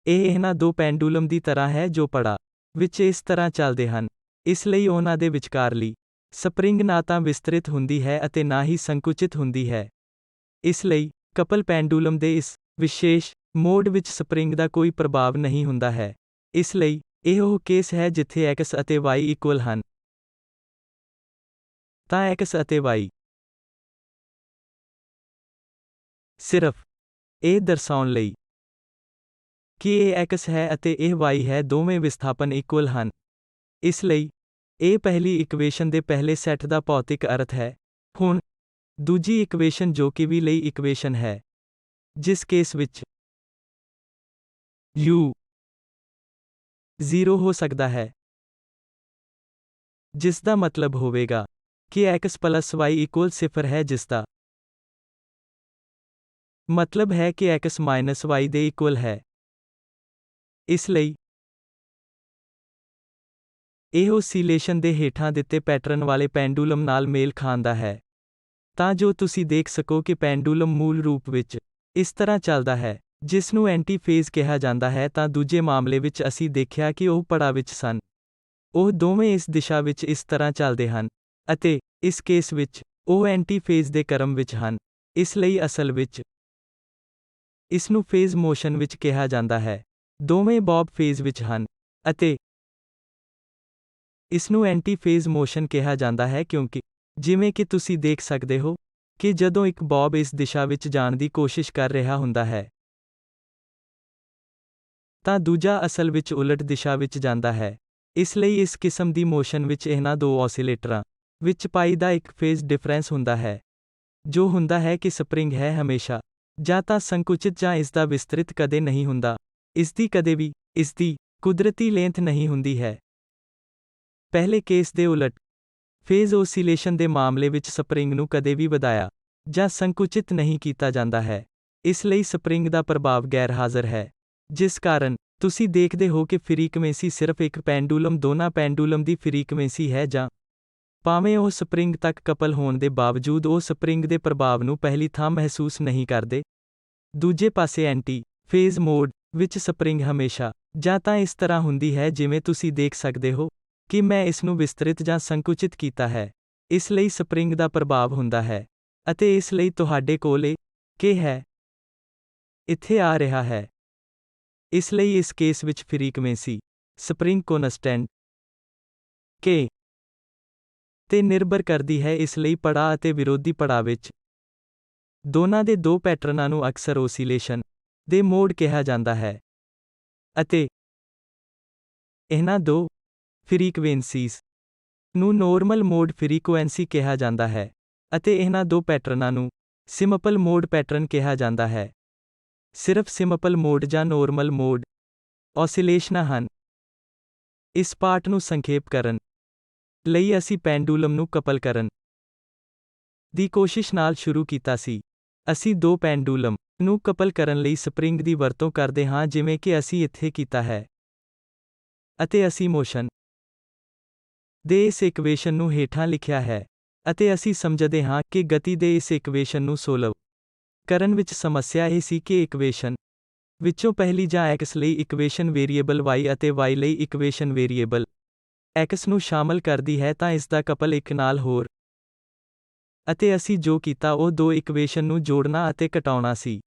ਇਹ ਇਹਨਾਂ ਦੋ ਪੈਂਡੂਲਮ ਦੀ ਤਰ੍ਹਾਂ ਹੈ ਜੋ ਪੜਾਅ ਵਿੱਚ ਇਸ ਤਰ੍ਹਾਂ ਚੱਲਦੇ ਹਨ, ਇਸ ਲਈ ਉਹਨਾਂ ਦੇ ਵਿਚਕਾਰਲੀ ਸਪਰਿੰਗ ਨਾ ਤਾਂ ਵਿਸਤ੍ਰਿਤ ਹੁੰਦੀ ਹੈ ਅਤੇ ਨਾ ਹੀ ਸੰਕੁਚਿਤ ਹੁੰਦੀ ਹੈ। ਇਸ ਲਈ ਕਪਲ ਪੈਂਡੂਲਮ ਦੇ ਇਸ ਵਿਸ਼ੇਸ਼ ਮੋਡ ਵਿੱਚ ਸਪਰਿੰਗ ਦਾ ਕੋਈ ਪ੍ਰਭਾਵ ਨਹੀਂ ਹੁੰਦਾ ਹੈ। ਇਸ ਲਈ ਇਹ ਉਹ ਕੇਸ ਹੈ ਜਿੱਥੇ x ਅਤੇ y ਇਕੁਅਲ ਹਨ। ਤਾਂ x ਅਤੇ y ਸਿਰਫ ਇਹ ਦਰਸਾਉਣ ਲਈ ਕਿ ਇਹ x ਹੈ ਅਤੇ ਇਹ y ਹੈ, ਦੋਵੇਂ ਵਿਸਥਾਪਨ ਇਕੁਅਲ ਹਨ। ਇਸ ਲਈ ਇਹ ਪਹਿਲੀ ਇਕੁਏਸ਼ਨ ਦੇ ਪਹਿਲੇ ਸੈੱਟ ਦਾ ਭੌਤਿਕ ਅਰਥ ਹੈ। ਹੁਣ ਦੂਜੀ ਇਕੁਏਸ਼ਨ ਜੋ ਕਿ v ਲਈ ਇਕੁਏਸ਼ਨ ਹੈ, ਜਿਸ ਕੇਸ ਵਿੱਚ u 0 ਹੋ ਸਕਦਾ ਹੈ, ਜਿਸ ਦਾ ਮਤਲਬ ਹੋਵੇਗਾ ਕਿ x plus y ਇਕੁਅਲ 0 ਹੈ, ਜਿਸ ਦਾ ਮਤਲਬ ਹੈ ਕਿ x ਮਾਈਨਸ y ਦੇ ਇਕੁਅਲ ਹੈ। ਇਸ ਲਈ ਇਹ ਔਸੀਲੇਸ਼ਨ ਦੇ ਹੇਠਾਂ ਦਿੱਤੇ ਪੈਟਰਨ ਵਾਲੇ ਪੈਂਡੂਲਮ ਨਾਲ ਮੇਲ ਖਾਂਦਾ ਹੈ, ਤਾਂ ਜੋ ਤੁਸੀਂ ਦੇਖ ਸਕੋ ਕਿ ਪੈਂਡੂਲਮ ਮੂਲ ਰੂਪ ਵਿੱਚ ਇਸ ਤਰ੍ਹਾਂ ਚੱਲਦਾ ਹੈ, ਜਿਸ ਨੂੰ ਐਂਟੀ ਫੇਜ਼ ਕਿਹਾ ਜਾਂਦਾ ਹੈ। ਤਾਂ ਦੂਜੇ ਮਾਮਲੇ ਵਿੱਚ ਅਸੀਂ ਦੇਖਿਆ ਕਿ ਉਹ ਪੜਾਅ ਵਿੱਚ ਸਨ, ਉਹ ਦੋਵੇਂ ਇਸ ਦਿਸ਼ਾ ਵਿੱਚ ਇਸ ਤਰ੍ਹਾਂ ਚੱਲਦੇ ਹਨ, ਅਤੇ ਇਸ ਕੇਸ ਵਿੱਚ ਉਹ ਐਂਟੀ ਫੇਜ਼ ਦੇ ਕ੍ਰਮ ਵਿੱਚ ਹਨ। ਇਸ ਲਈ ਅਸਲ ਵਿੱਚ ਇਸ ਨੂੰ ਫੇਜ਼ ਮੋਸ਼ਨ ਵਿੱਚ ਕਿਹਾ ਜਾਂਦਾ ਹੈ। ਦੋਵੇਂ ਬੌਬ ਫੇਜ਼ ਵਿੱਚ ਹਨ, ਅਤੇ ਇਸ ਨੂੰ ਐਂਟੀ ਫੇਜ਼ ਮੋਸ਼ਨ ਕਿਹਾ ਜਾਂਦਾ ਹੈ ਕਿਉਂਕਿ ਜਿਵੇਂ ਕਿ ਤੁਸੀਂ ਦੇਖ ਸਕਦੇ ਹੋ ਕਿ ਜਦੋਂ ਇੱਕ ਬੌਬ ਇਸ ਦਿਸ਼ਾ ਵਿੱਚ ਜਾਣ ਦੀ ਕੋਸ਼ਿਸ਼ ਕਰ ਰਿਹਾ ਹੁੰਦਾ ਹੈ, ਤਾਂ ਦੂਜਾ ਅਸਲ ਵਿੱਚ ਉਲਟ ਦਿਸ਼ਾ ਵਿੱਚ ਜਾਂਦਾ ਹੈ। ਇਸ ਲਈ ਇਸ ਕਿਸਮ ਦੀ ਮੋਸ਼ਨ ਵਿੱਚ ਇਹਨਾਂ ਦੋ ਔਸੀਲੇਟਰਾਂ ਵਿੱਚ ਪਾਈ ਦਾ ਇੱਕ ਫੇਜ਼ ਡਿਫਰੈਂਸ ਹੁੰਦਾ ਹੈ, ਜੋ ਹੁੰਦਾ ਹੈ ਕਿ ਸਪਰਿੰਗ ਹੈ ਹਮੇਸ਼ਾ ਜਾਂ ਤਾਂ ਸੰਕੁਚਿਤ ਜਾਂ ਇਸ ਦਾ ਵਿਸਤ੍ਰਿਤ ਕਦੇ ਨਹੀਂ ਹੁੰਦਾ। ਇਸਦੀ ਕਦੇ ਵੀ ਇਸਦੀ ਕੁਦਰਤੀ ਲੇਂਥ ਨਹੀਂ ਹੁੰਦੀ ਹੈ। ਪਹਿਲੇ ਕੇਸ ਦੇ ਉਲਟ, ਫੇਜ਼ ਔਸੀਲੇਸ਼ਨ ਦੇ ਮਾਮਲੇ ਵਿੱਚ ਸਪਰਿੰਗ ਨੂੰ ਕਦੇ ਵੀ ਵਧਾਇਆ ਜਾਂ ਸੰਕੁਚਿਤ ਨਹੀਂ ਕੀਤਾ ਜਾਂਦਾ ਹੈ। ਇਸ ਲਈ ਸਪਰਿੰਗ ਦਾ ਪ੍ਰਭਾਵ ਗੈਰਹਾਜ਼ਰ ਹੈ, ਜਿਸ ਕਾਰਨ ਤੁਸੀਂ ਦੇਖਦੇ ਹੋ ਕਿ ਫ੍ਰੀਕੁਏਂਸੀ ਸਿਰਫ ਇੱਕ ਪੈਂਡੂਲਮ ਦੋਨਾਂ ਪੈਂਡੂਲਮ ਦੀ ਫ੍ਰੀਕੁਏਂਸੀ ਹੈ, ਜਾਂ ਭਾਵੇਂ ਉਹ ਸਪਰਿੰਗ ਤੱਕ ਕਪਲ ਹੋਣ ਦੇ ਬਾਵਜੂਦ ਉਹ ਸਪਰਿੰਗ ਦੇ ਪ੍ਰਭਾਵ ਨੂੰ ਪਹਿਲੀ ਥਾਂ ਮਹਿਸੂਸ ਨਹੀਂ ਕਰਦੇ। ਦੂਜੇ ਪਾਸੇ ਐਂਟੀ ਫੇਜ਼ ਮੋਡ ਵਿੱਚ ਸਪਰਿੰਗ ਹਮੇਸ਼ਾ ਜਾਂ ਤਾਂ ਇਸ ਤਰ੍ਹਾਂ ਹੁੰਦੀ ਹੈ ਜਿਵੇਂ ਤੁਸੀਂ ਦੇਖ ਸਕਦੇ ਹੋ ਕਿ ਮੈਂ ਇਸ ਨੂੰ ਵਿਸਤ੍ਰਿਤ ਜਾਂ ਸੰਕੁਚਿਤ ਕੀਤਾ ਹੈ। ਇਸ ਲਈ ਸਪਰਿੰਗ ਦਾ ਪ੍ਰਭਾਵ ਹੁੰਦਾ ਹੈ, ਅਤੇ ਇਸ ਲਈ ਤੁਹਾਡੇ ਕੋਲ ਇਹ k ਹੈ ਇੱਥੇ ਆ ਰਿਹਾ ਹੈ। ਇਸ ਲਈ ਇਸ ਕੇਸ ਵਿੱਚ ਫ੍ਰੀਕੁਏਂਸੀ ਸਪਰਿੰਗ ਕੌਨਸਟੈਂਟ k ਤੇ ਨਿਰਭਰ ਕਰਦੀ ਹੈ। ਇਸ ਲਈ ਪੜਾਅ ਅਤੇ ਵਿਰੋਧੀ ਪੜਾਅ ਵਿੱਚ ਦੋਨਾਂ ਦੇ ਦੋ ਪੈਟਰਨਾਂ ਨੂੰ ਅਕਸਰ ਔਸੀਲੇਸ਼ਨ ਦੇ ਮੋਡ ਕਿਹਾ ਜਾਂਦਾ ਹੈ, ਅਤੇ ਇਹਨਾਂ ਦੋ ਫ੍ਰੀਕੁਏਂਸੀਜ਼ ਨੂੰ ਨੋਰਮਲ ਮੋਡ ਫ੍ਰੀਕੁਏਂਸੀ ਕਿਹਾ ਜਾਂਦਾ ਹੈ, ਅਤੇ ਇਹਨਾਂ ਦੋ ਪੈਟਰਨਾਂ ਨੂੰ ਸਿਮਪਲ ਮੋਡ ਪੈਟਰਨ ਕਿਹਾ ਜਾਂਦਾ ਹੈ। ਸਿਰਫ ਸਿਮਪਲ ਮੋਡ ਜਾਂ ਨੋਰਮਲ ਮੋਡ ਔਸੀਲੇਸ਼ਨਾਂ ਹਨ। ਇਸ ਪਾਠ ਨੂੰ ਸੰਖੇਪ ਕਰਨ ਲਈ ਅਸੀਂ ਪੈਂਡੂਲਮ ਨੂੰ ਕਪਲ ਕਰਨ ਦੀ ਕੋਸ਼ਿਸ਼ ਨਾਲ ਸ਼ੁਰੂ ਕੀਤਾ ਸੀ। ਅਸੀਂ ਦੋ ਪੈਂਡੂਲਮ ਨੂੰ ਕਪਲ ਕਰਨ ਲਈ ਸਪਰਿੰਗ ਦੀ ਵਰਤੋਂ ਕਰਦੇ ਹਾਂ, ਜਿਵੇਂ ਕਿ ਅਸੀਂ ਇੱਥੇ ਕੀਤਾ ਹੈ, ਅਤੇ ਅਸੀਂ ਮੋਸ਼ਨ ਦੇ ਇਸ ਇਕੁਏਸ਼ਨ ਨੂੰ ਹੇਠਾਂ ਲਿਖਿਆ ਹੈ, ਅਤੇ ਅਸੀਂ ਸਮਝਦੇ ਹਾਂ ਕਿ ਗਤੀ ਦੇ ਇਸ ਇਕੁਏਸ਼ਨ ਨੂੰ ਸੋਲਵ ਕਰਨ ਵਿੱਚ ਸਮੱਸਿਆ ਇਹ ਸੀ ਕਿ ਇਕੁਏਸ਼ਨ ਵਿੱਚੋਂ ਪਹਿਲੀ ਜਾਂ x ਲਈ ਇਕੁਏਸ਼ਨ ਵੇਰੀਏਬਲ y ਅਤੇ y ਲਈ ਇਕੁਏਸ਼ਨ ਵੇਰੀਏਬਲ x ਨੂੰ ਸ਼ਾਮਲ ਕਰਦੀ ਹੈ, ਤਾਂ ਇਸ ਦਾ ਕਪਲ ਇੱਕ ਨਾਲ ਹੋਰ, ਅਤੇ ਅਸੀਂ ਜੋ ਕੀਤਾ ਉਹ ਦੋ ਇਕੁਏਸ਼ਨ ਨੂੰ ਜੋੜਨਾ ਅਤੇ ਘਟਾਉਣਾ ਸੀ,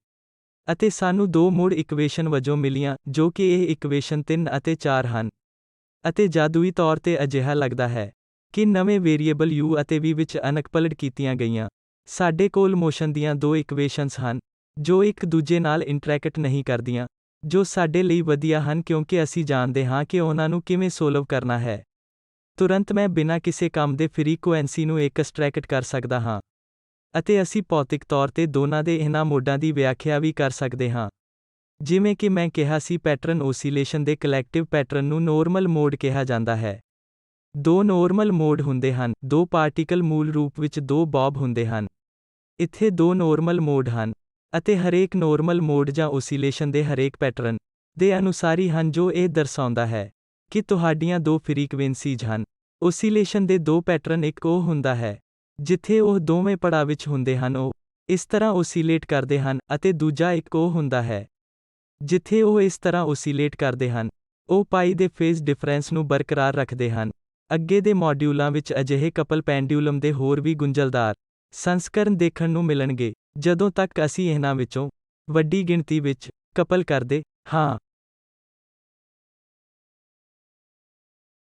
ਅਤੇ ਸਾਨੂੰ ਦੋ ਮੁੜ ਇਕੁਏਸ਼ਨ ਵਜੋਂ ਮਿਲੀਆਂ ਜੋ ਕਿ ਇਹ ਇਕੁਏਸ਼ਨ 3 ਅਤੇ 4 ਹਨ। ਅਤੇ ਜਾਦੂਈ ਤੌਰ ਤੇ ਅਜਿਹਾ ਲੱਗਦਾ ਹੈ ਕਿ ਨਵੇਂ ਵੇਰੀਏਬਲ u ਅਤੇ v ਵਿੱਚ ਅਨਕਪਲਡ ਕੀਤੀਆਂ ਗਈਆਂ ਸਾਡੇ ਕੋਲ ਮੋਸ਼ਨ ਦੀਆਂ ਦੋ ਇਕੁਏਸ਼ਨਸ ਹਨ, ਜੋ ਇੱਕ ਦੂਜੇ ਨਾਲ ਇੰਟਰੈਕਟ ਨਹੀਂ ਕਰਦੀਆਂ, ਜੋ ਸਾਡੇ ਲਈ ਵਧੀਆ ਹਨ ਕਿਉਂਕਿ ਅਸੀਂ ਜਾਣਦੇ ਹਾਂ ਕਿ ਉਹਨਾਂ ਨੂੰ ਕਿਵੇਂ ਸੋਲਵ ਕਰਨਾ ਹੈ। ਤੁਰੰਤ ਮੈਂ ਬਿਨਾਂ ਕਿਸੇ ਕੰਮ ਦੇ ਫ੍ਰੀਕੁਐਂਸੀ ਨੂੰ ਐਕਸਟ੍ਰੈਕਟ ਕਰ ਸਕਦਾ ਹਾਂ। ਅਤੇ ਅਸੀਂ ਭੌਤਿਕ ਤੌਰ ਤੇ ਦੋਨਾਂ ਦੇ ਇਹਨਾਂ ਮੋਡਾਂ ਦੀ ਵਿਆਖਿਆ ਵੀ ਕਰ ਸਕਦੇ ਹਾਂ। ਜਿਵੇਂ ਕਿ ਮੈਂ ਕਿਹਾ ਸੀ, ਪੈਟਰਨ ਓਸੀਲੇਸ਼ਨ ਦੇ ਕਲੈਕਟਿਵ ਪੈਟਰਨ ਨੂੰ ਨੋਰਮਲ ਮੋਡ ਕਿਹਾ ਜਾਂਦਾ ਹੈ। ਦੋ ਨੋਰਮਲ ਮੋਡ ਹੁੰਦੇ ਹਨ, ਦੋ ਪਾਰਟੀਕਲ ਮੂਲ ਰੂਪ ਵਿੱਚ ਦੋ ਬੌਬ ਹੁੰਦੇ ਹਨ। ਇੱਥੇ ਦੋ ਨੋਰਮਲ ਮੋਡ ਹਨ, ਅਤੇ ਹਰੇਕ ਨੋਰਮਲ ਮੋਡ ਜਾਂ ਓਸੀਲੇਸ਼ਨ ਦੇ ਹਰੇਕ ਪੈਟਰਨ ਦੇ ਅਨੁਸਾਰੀ ਹਨ, ਜੋ ਇਹ ਦਰਸਾਉਂਦਾ ਹੈ ਕਿ ਤੁਹਾਡੀਆਂ ਦੋ ਫ੍ਰੀਕਵੈਂਸੀਜ਼ ਹਨ। ਓਸੀਲੇਸ਼ਨ ਦੇ ਦੋ ਪੈਟਰਨ, ਇੱਕ ਉਹ ਹੁੰਦਾ ਹੈ ਜਿੱਥੇ ਉਹ ਦੋਵੇਂ ਪੜਾਅ ਵਿੱਚ ਹੁੰਦੇ ਹਨ, ਉਹ ਇਸ ਤਰ੍ਹਾਂ ਓਸੀਲੇਟ ਕਰਦੇ ਹਨ, ਅਤੇ ਦੂਜਾ ਇੱਕ ਉਹ ਹੁੰਦਾ ਹੈ ਜਿੱਥੇ ਉਹ ਇਸ ਤਰ੍ਹਾਂ ਓਸੀਲੇਟ ਕਰਦੇ ਹਨ। ਉਹ ਪਾਈ ਦੇ ਫੇਜ਼ ਡਿਫਰੈਂਸ ਨੂੰ ਬਰਕਰਾਰ ਰੱਖਦੇ ਹਨ। ਅੱਗੇ ਦੇ ਮੋਡਿਊਲਾਂ ਵਿੱਚ ਅਜਿਹੇ ਕਪਲ ਪੈਂਡੂਲਮ ਦੇ ਹੋਰ ਵੀ ਗੁੰਝਲਦਾਰ ਸੰਸਕਰਣ ਦੇਖਣ ਨੂੰ ਮਿਲਣਗੇ। ਜਦੋਂ ਤੱਕ ਅਸੀਂ ਇਹਨਾਂ ਵਿੱਚੋਂ ਵੱਡੀ ਗਿਣਤੀ ਵਿੱਚ ਕਪਲ ਕਰਦੇ ਹਾਂ।